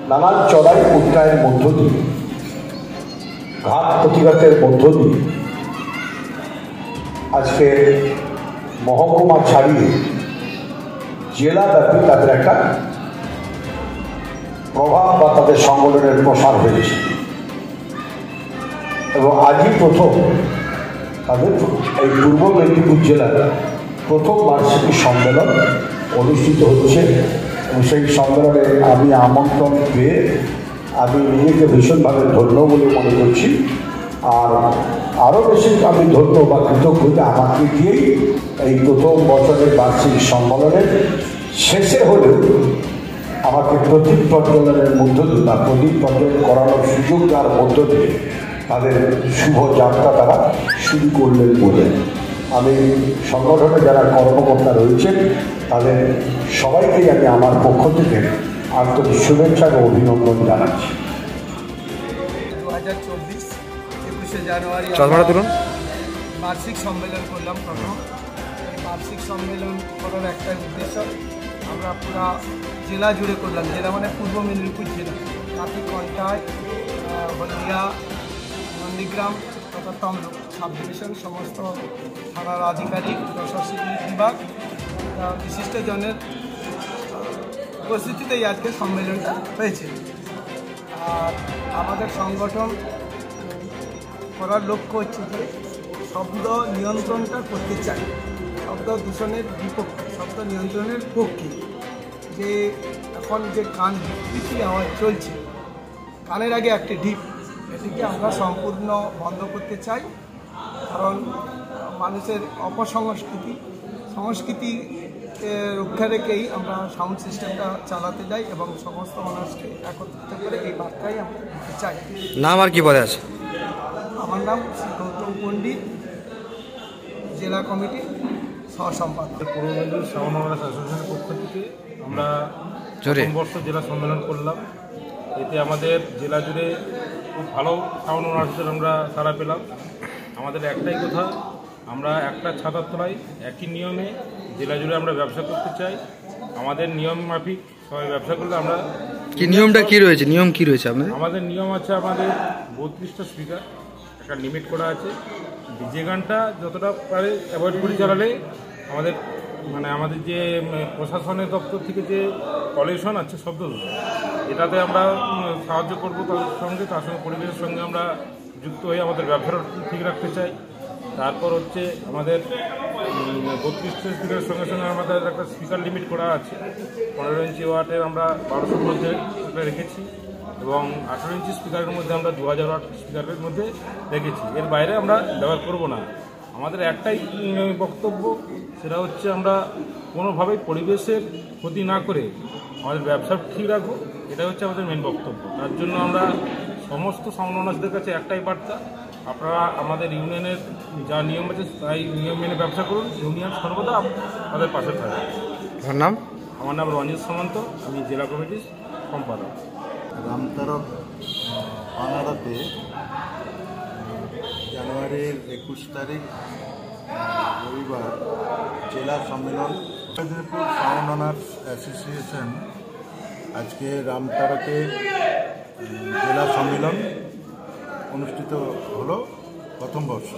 নানান চড়াই উত্তরায়ের মধ্য দিয়ে, ঘাত প্রতিঘাতের মধ্য দিয়ে আজকে মহকুমা ছাড়িয়ে জেলাব্যাপী তাদের একটা প্রভাব বা তাদের সংগঠনের প্রসার হয়েছে এবং আজই প্রথম তাদের এই পূর্ব মেদিনীপুর জেলার প্রথম বার্ষিকী সম্মেলন অনুষ্ঠিত হচ্ছে এবং সেই সম্মেলনে আমি আমন্ত্রণ পেয়ে আমি নিজেকে ভীষণভাবে ধন্য বলে মনে করছি। আর আরও বেশি আমি ধন্য বা কৃতজ্ঞ যে আমাকে দিয়েই এই প্রথম বছরের বার্ষিক সম্মেলনের শেষে হলেও আমাকে প্রদীপ প্রজ্বলনের মধ্য দিয়ে বা প্রদীপ প্রজ্বলন করানোর সুযোগ দেওয়ার মধ্য দিয়ে তাদের শুভ যাত্রা তারা শুরু করলেন বলে আমি সংগঠনে যারা কর্মকর্তা রয়েছেন তাদের সবাইকেই আমি আমার পক্ষ থেকে আন্তরিক শুভেচ্ছা ও অভিনন্দন জানাচ্ছি। 2024 21শে জানুয়ারি বার্ষিক সম্মেলন করলাম। প্রথম এই বার্ষিক সম্মেলন করার একটা উদ্দেশ্য আমরা পুরা জেলা জুড়ে করলাম। জেলা মানে পূর্ব মেদিনীপুর জেলা, কাটিকন্টায়, হলদিয়া, নন্দীগ্রাম তথা তমলুক সাব ডিভিশন সমস্ত থানার আধিকারিক, প্রশাসনিক বিভাগ, বিশিষ্টজনের উপস্থিতিতেই আজকে সম্মেলনটা হয়েছে। আর আমাদের সংগঠন করার লক্ষ্য হচ্ছে যে শব্দ নিয়ন্ত্রণটা করতে চাই, শব্দ দূষণের বিপক্ষে, শব্দ নিয়ন্ত্রণের পক্ষে। যে এখন যে কান বিকৃতি আওয়াজ চলছে, কানের আগে একটি ডিপ, এটিকে আমরা সম্পূর্ণ বন্ধ করতে চাই। কারণ মানুষের সংস্কৃতি রক্ষা রেখেই আমরা সাউন্ড সিস্টেমটা চালাতে যাই এবং সমস্ত মানুষকে একত্রিত করে এই বার্তাই আমরা দিতে চাই। নাম আর কি পদে আছে? আমার নাম শ্রী গৌতম পণ্ডিত, জেলা কমিটি সহ সম্পাদক। পূর্ব মেদিনীপুর সাউন্ড অনার্স অ্যাসোসিয়েশনের পক্ষ থেকে আমরা প্রথম বর্ষ জেলা সম্মেলন করলাম। এতে আমাদের জেলা জুড়ে খুব ভালো সাউন্ড অনার্সদের আমরা সাড়া পেলাম। আমাদের একটাই কথা, আমরা একটা ছাতার তলায় একই নিয়মে জেলা জুড়ে আমরা ব্যবসা করতে চাই। আমাদের নিয়ম মাফিক সবাই ব্যবসা করলে আমরা কি নিয়মটা কি রয়েছে? নিয়ম কি রয়েছে আপনাদের? আমাদের নিয়ম আছে, আমাদের 32টা স্পিকার, একটা লিমিট করা আছে। ডিজে গানটা যতটা পারে অ্যাভয়েড করে চালালে আমাদের যে প্রশাসনের দপ্তর থেকে যে পলিউশন আছে শব্দ দূষণ, এটাতে আমরা সাহায্য করবো তার সঙ্গে পরিবেশের সঙ্গে আমরা যুক্ত হয়ে আমাদের ব্যবসাটা ঠিক রাখতে চাই। তারপর হচ্ছে আমাদের 32টা স্পিকারের সঙ্গে সঙ্গে আমাদের একটা স্পিকার লিমিট করা আছে। 15 ইঞ্চি ওয়াটের আমরা 1200 মধ্যে রেখেছি এবং 18 ইঞ্চি স্পিকারের মধ্যে আমরা 2000 ওয়াট স্পিকারের মধ্যে রেখেছি। এর বাইরে আমরা ব্যবহার করব না। আমাদের একটাই বক্তব্য, সেটা হচ্ছে আমরা কোনোভাবেই পরিবেশের ক্ষতি না করে আমাদের ব্যবসা ঠিক রাখবো, এটা হচ্ছে আমাদের মেন বক্তব্য। তার জন্য আমরা সমস্ত সাউন্ড অনার্সদের কাছে একটাই বার্তা, আপনারা আমাদের ইউনিয়নের যা নিয়ম আছে তাই নিয়ম মেনে ব্যবসা করুন। ইউনিয়ন সর্বদা আমাদের পাশে থাকবে। আপনার নাম? আমার নাম রঞ্জিত সামন্ত, আমি জেলা কমিটির সম্পাদক। রামতারক পানাড়াতে জানুয়ারির 21 তারিখ রবিবার জেলা সম্মেলন মেদিনীপুর সাউন্ড অনার্স অ্যাসোসিয়েশন আজকে রামতারকে জেলা সম্মেলন অনুষ্ঠিত হলো প্রথম বর্ষ।